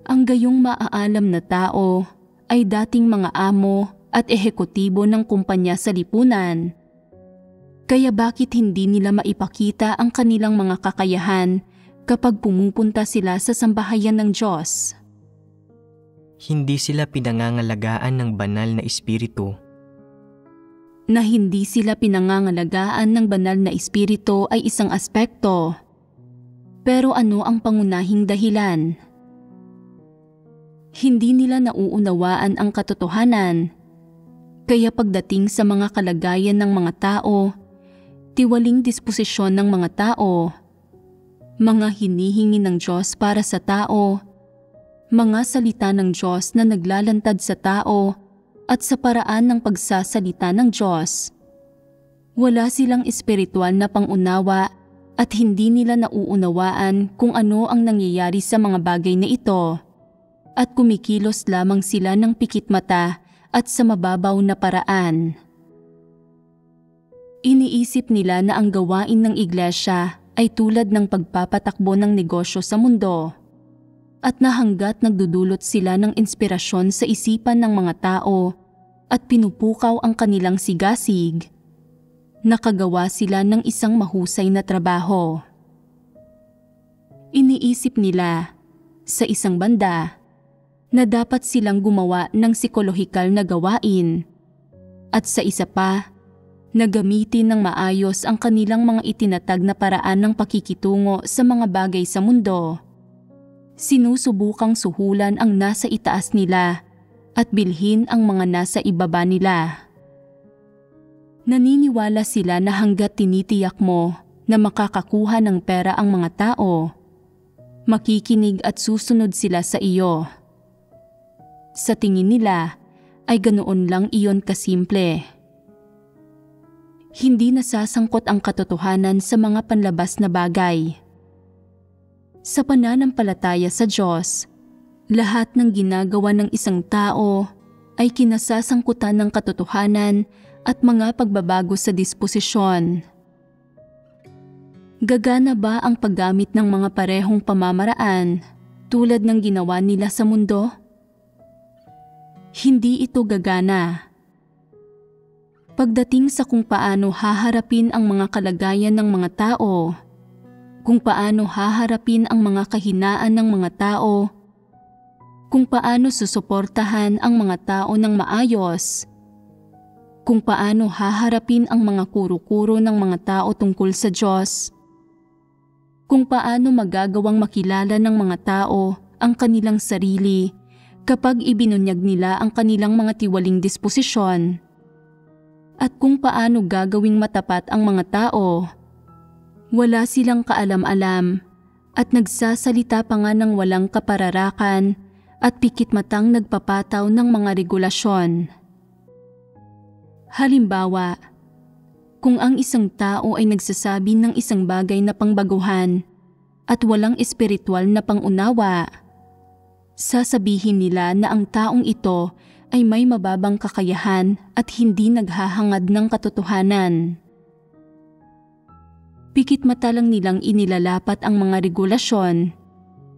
Ang gayong maaalam na tao ay dating mga amo at ehekutibo ng kumpanya sa lipunan. Kaya bakit hindi nila maipakita ang kanilang mga kakayahan kapag pumupunta sila sa sambahayan ng Diyos? Hindi sila pinangangalagaan ng banal na espiritu. Na hindi sila pinangangalagaan ng banal na espiritu ay isang aspekto. Pero ano ang pangunahing dahilan? Hindi nila nauunawaan ang katotohanan. Kaya pagdating sa mga kalagayan ng mga tao, tiwaling disposisyon ng mga tao, mga hinihingi ng Diyos para sa tao, mga salita ng Diyos na naglalantad sa tao at sa paraan ng pagsasalita ng Diyos, wala silang espiritual na pangunawa at hindi nila nauunawaan kung ano ang nangyayari sa mga bagay na ito. At kumikilos lamang sila ng pikit mata at sa mababaw na paraan. Iniisip nila na ang gawain ng iglesia ay tulad ng pagpapatakbo ng negosyo sa mundo. At na hanggat nagdudulot sila ng inspirasyon sa isipan ng mga tao at pinupukaw ang kanilang sigasig, nakagawa sila ng isang mahusay na trabaho. Iniisip nila, sa isang banda, na dapat silang gumawa ng psikolohikal na gawain at sa isa pa, na gamitin ng maayos ang kanilang mga itinatag na paraan ng pakikitungo sa mga bagay sa mundo. Sinusubukang suhulan ang nasa itaas nila at bilhin ang mga nasa ibaba nila. Naniniwala sila na hanggat tinitiyak mo na makakakuha ng pera ang mga tao, makikinig at susunod sila sa iyo. Sa tingin nila ay ganoon lang iyon kasimple. Hindi nasasangkot ang katotohanan sa mga panlabas na bagay. Sa pananampalataya sa Diyos, lahat ng ginagawa ng isang tao ay kinasasangkutan ng katotohanan at mga pagbabago sa disposisyon. Gagana ba ang paggamit ng mga parehong pamamaraan tulad ng ginawa nila sa mundo? Hindi ito gagana. Pagdating sa kung paano haharapin ang mga kalagayan ng mga tao, kung paano haharapin ang mga kahinaan ng mga tao, kung paano susuportahan ang mga tao ng maayos, kung paano haharapin ang mga kuro-kuro ng mga tao tungkol sa Diyos, kung paano magagawang makilala ng mga tao ang kanilang sarili kapag ibinunyag nila ang kanilang mga tiwaling disposisyon, at kung paano gagawing matapat ang mga tao, wala silang kaalam-alam at nagsasalita pa nga ng walang kapararakan at pikit matang nagpapataw ng mga regulasyon. Halimbawa, kung ang isang tao ay nagsasabi ng isang bagay na pangbaguhan at walang espiritual na pangunawa, sasabihin nila na ang taong ito ay may mababang kakayahan at hindi naghahangad ng katotohanan. Pikit mata lang nilang inilalapat ang mga regulasyon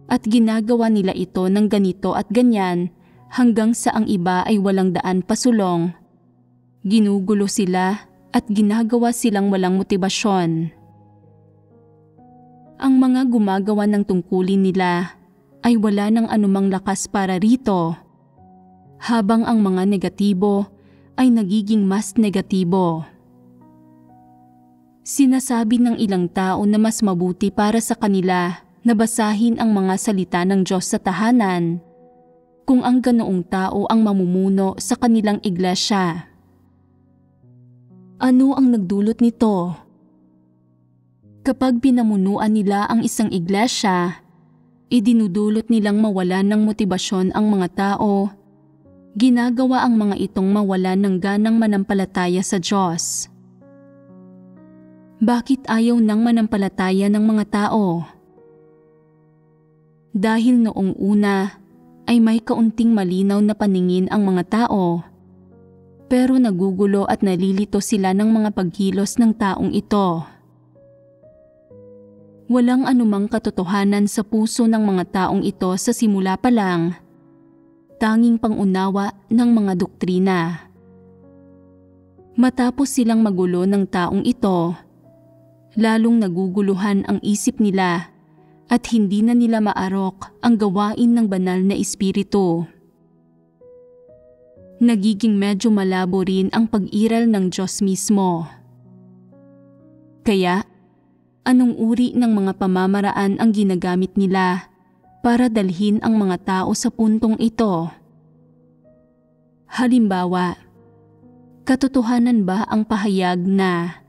at ginagawa nila ito ng ganito at ganyan hanggang sa ang iba ay walang daan pasulong. Ginugulo sila at ginagawa silang walang motibasyon. Ang mga gumagawa ng tungkulin nila ay wala ng anumang lakas para rito, habang ang mga negatibo ay nagiging mas negatibo. Sinasabi ng ilang tao na mas mabuti para sa kanila na basahin ang mga salita ng Diyos sa tahanan kung ang ganoong tao ang mamumuno sa kanilang iglesia. Ano ang nagdulot nito? Kapag pinamunuan nila ang isang iglesia, idinudulot nilang mawalan ng motibasyon ang mga tao. Ginagawa ang mga itong mawalan ng ganang manampalataya sa Diyos. Bakit ayaw ng manampalataya ng mga tao? Dahil noong una ay may kaunting malinaw na paningin ang mga tao. Pero nagugulo at nalilito sila ng mga pagkilos ng taong ito. Walang anumang katotohanan sa puso ng mga taong ito sa simula pa lang, tanging pangunawa ng mga doktrina. Matapos silang magulo ng taong ito, lalong naguguluhan ang isip nila at hindi na nila maarok ang gawain ng banal na espiritu. Nagiging medyo malabo rin ang pag-iral ng Diyos mismo. Kaya, anong uri ng mga pamamaraan ang ginagamit nila para dalhin ang mga tao sa puntong ito? Halimbawa, katotohanan ba ang pahayag na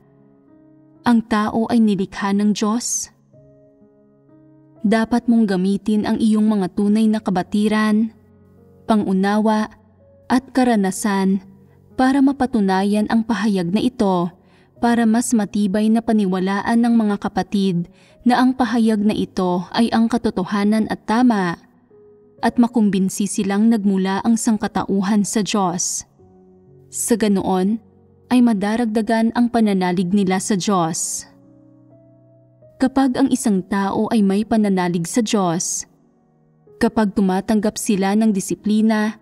ang tao ay nilikha ng Diyos? Dapat mong gamitin ang iyong mga tunay na kabatiran, pangunawa, at karanasan para mapatunayan ang pahayag na ito para mas matibay na paniwalaan ng mga kapatid na ang pahayag na ito ay ang katotohanan at tama at makumbinsi silang nagmula ang sangkatauhan sa Diyos. Sa ganoon ay madaragdagan ang pananalig nila sa Diyos. Kapag ang isang tao ay may pananalig sa Diyos, kapag tumatanggap sila ng disiplina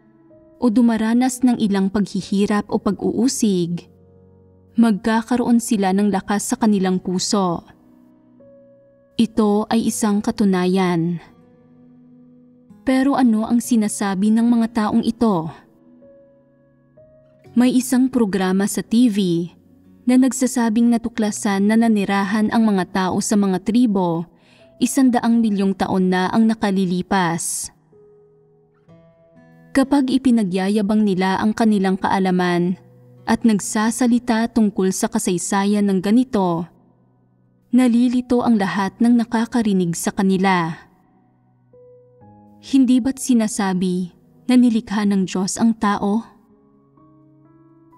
o dumaranas ng ilang paghihirap o pag-uusig, magkakaroon sila ng lakas sa kanilang puso. Ito ay isang katunayan. Pero ano ang sinasabi ng mga taong ito? May isang programa sa TV na nagsasabing natuklasan na nanirahan ang mga tao sa mga tribo 100 milyong taon na ang nakalilipas. Kapag ipinagyayabang nila ang kanilang kaalaman at nagsasalita tungkol sa kasaysayan ng ganito, nalilito ang lahat ng nakakarinig sa kanila. Hindi ba't sinasabi na nilikha ng Diyos ang tao?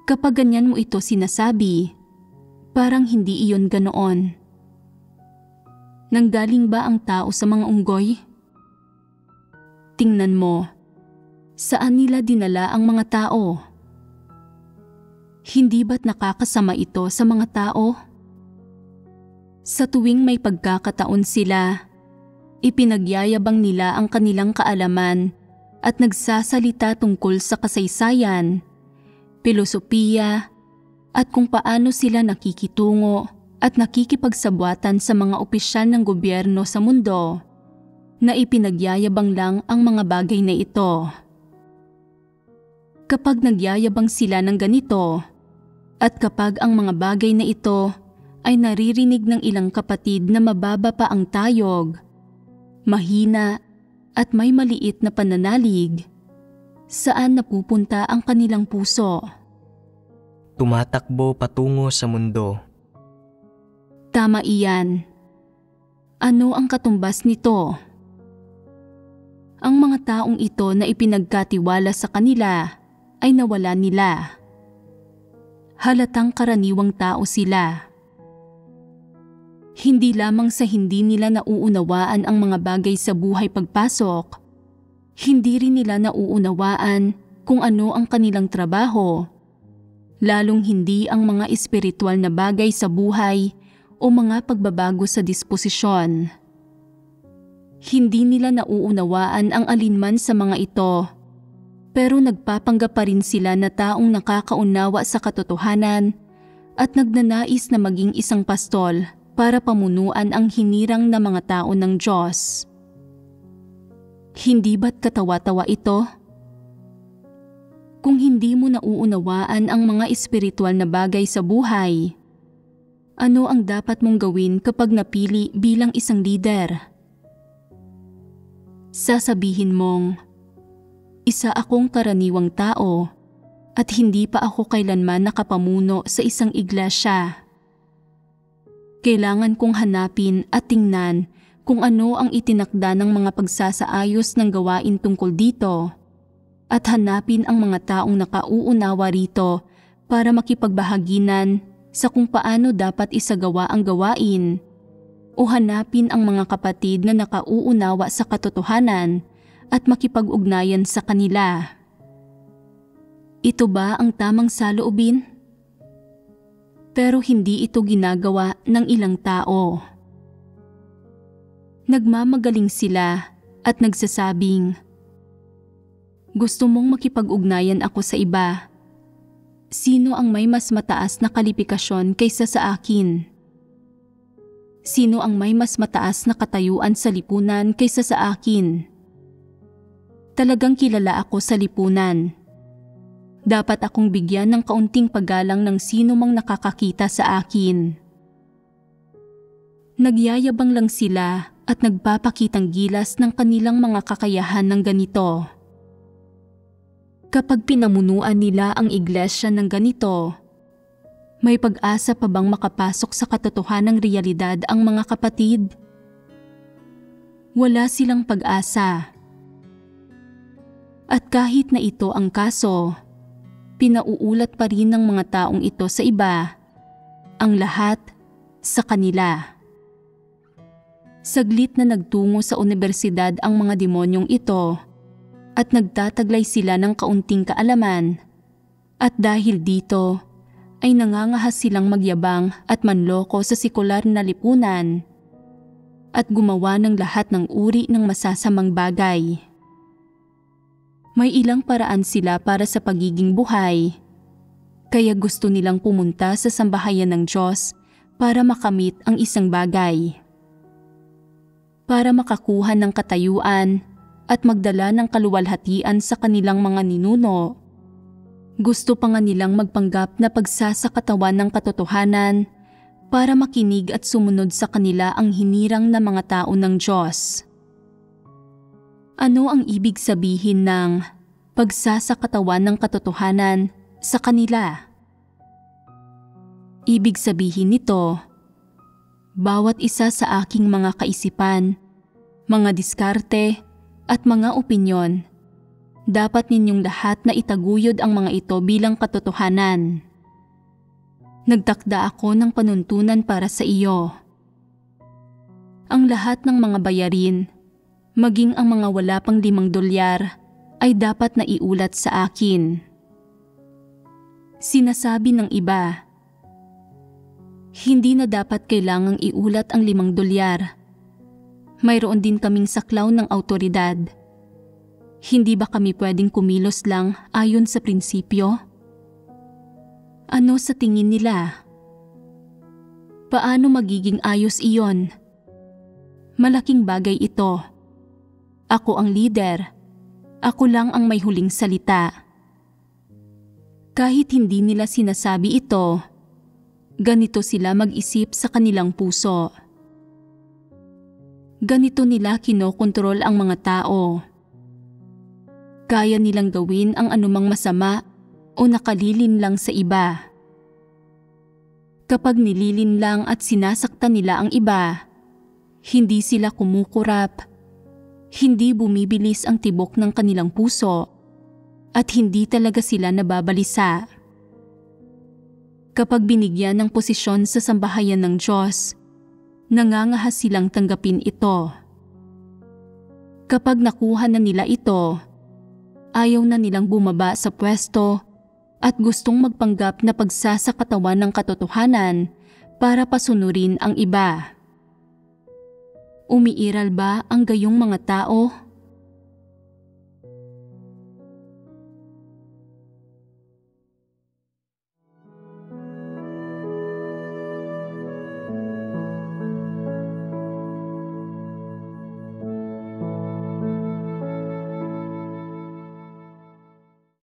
Kapag ganyan mo ito sinasabi, parang hindi iyon ganoon. Nanggaling ba ang tao sa mga unggoy? Tingnan mo. Saan nila dinala ang mga tao? Hindi ba't nakakasama ito sa mga tao? Sa tuwing may pagkakataon sila, ipinagyayabang nila ang kanilang kaalaman at nagsasalita tungkol sa kasaysayan, pilosopiya, at kung paano sila nakikitungo at nakikipagsabwatan sa mga opisyal ng gobyerno sa mundo, na ipinagyayabang lang ang mga bagay na ito. Kapag nagyayabang sila ng ganito, at kapag ang mga bagay na ito ay naririnig ng ilang kapatid na mababa pa ang tayog, mahina at may maliit na pananalig, saan napupunta ang kanilang puso? Tumatakbo patungo sa mundo. Tama iyan. Ano ang katumbas nito? Ang mga taong ito na ipinagkatiwala sa kanila ay nawala nila. Halatang karaniwang tao sila. Hindi lamang sa hindi nila nauunawaan ang mga bagay sa buhay pagpasok, hindi rin nila nauunawaan kung ano ang kanilang trabaho, lalong hindi ang mga espiritual na bagay sa buhay o mga pagbabago sa disposisyon. Hindi nila nauunawaan ang alinman sa mga ito, pero nagpapanggap pa rin sila na taong nakakaunawa sa katotohanan at nagnanais na maging isang pastol para pamunuan ang hinirang na mga tao ng Diyos. Hindi ba't katawa-tawa ito? Kung hindi mo nauunawaan ang mga espiritual na bagay sa buhay, ano ang dapat mong gawin kapag napili bilang isang leader? Sasabihin mong, isa akong karaniwang tao at hindi pa ako kailanman nakapamuno sa isang iglesia. Kailangan kong hanapin at tingnan kung ano ang itinakda ng mga pagsasaayos ng gawain tungkol dito at hanapin ang mga taong nakauunawa rito para makipagbahaginan sa kung paano dapat isagawa ang gawain o hanapin ang mga kapatid na nakauunawa sa katotohanan at makipag-ugnayan sa kanila. Ito ba ang tamang saloobin? Pero hindi ito ginagawa ng ilang tao. Nagmamagaling sila at nagsasabing, gusto mong makipag-ugnayan ako sa iba. Sino ang may mas mataas na kwalifikasyon kaysa sa akin? Sino ang may mas mataas na katayuan sa lipunan kaysa sa akin? Talagang kilala ako sa lipunan. Dapat akong bigyan ng kaunting paggalang ng sino mang nakakakita sa akin. Nagyayabang lang sila at nagpapakitang gilas ng kanilang mga kakayahan ng ganito. Kapag pinamunuan nila ang iglesia ng ganito, may pag-asa pa bang makapasok sa katotohanang realidad ang mga kapatid? Wala silang pag-asa. At kahit na ito ang kaso, pinauulat pa rin ng mga taong ito sa iba, ang lahat sa kanila. Saglit na nagtungo sa universidad ang mga demonyong ito at nagtataglay sila ng kaunting kaalaman, at dahil dito ay nangangahas silang magyabang at manloko sa sekular na lipunan at gumawa ng lahat ng uri ng masasamang bagay. May ilang paraan sila para sa pagiging buhay, kaya gusto nilang pumunta sa sambahayan ng Diyos para makamit ang isang bagay. Para makakuha ng katayuan at magdala ng kaluwalhatian sa kanilang mga ninuno. Gusto pa nga nilang magpanggap na pagsasakatawan ng katotohanan para makinig at sumunod sa kanila ang hinirang na mga tao ng Diyos. Ano ang ibig sabihin ng pagsasakatawan ng katotohanan sa kanila? Ibig sabihin nito, bawat isa sa aking mga kaisipan, mga diskarte, at mga opinyon, dapat ninyong lahat na itaguyod ang mga ito bilang katotohanan. Nagtakda ako ng panuntunan para sa iyo. Ang lahat ng mga bayarin, maging ang mga wala pang $5, ay dapat na iulat sa akin. Sinasabi ng iba, hindi na dapat kailangang iulat ang $5. Mayroon din kaming saklaw ng awtoridad. Hindi ba kami pwedeng kumilos lang ayon sa prinsipyo? Ano sa tingin nila? Paano magiging ayos iyon? Malaking bagay ito. Ako ang leader. Ako lang ang may huling salita. Kahit hindi nila sinasabi ito, ganito sila mag-isip sa kanilang puso. Ganito nila kinokontrol ang mga tao. Kaya nilang gawin ang anumang masama o nakalilin lang sa iba. Kapag nililin lang at sinasaktan nila ang iba, hindi sila kumukurap, hindi bumibilis ang tibok ng kanilang puso, at hindi talaga sila nababalisa. Kapag binigyan ng posisyon sa sambahayan ng Diyos, nangangahas silang tanggapin ito. Kapag nakuha na nila ito, ayaw na nilang bumaba sa pwesto at gustong magpanggap na pagsasakatawan ng katotohanan para pasunurin ang iba. Umiiral ba ang gayong mga tao?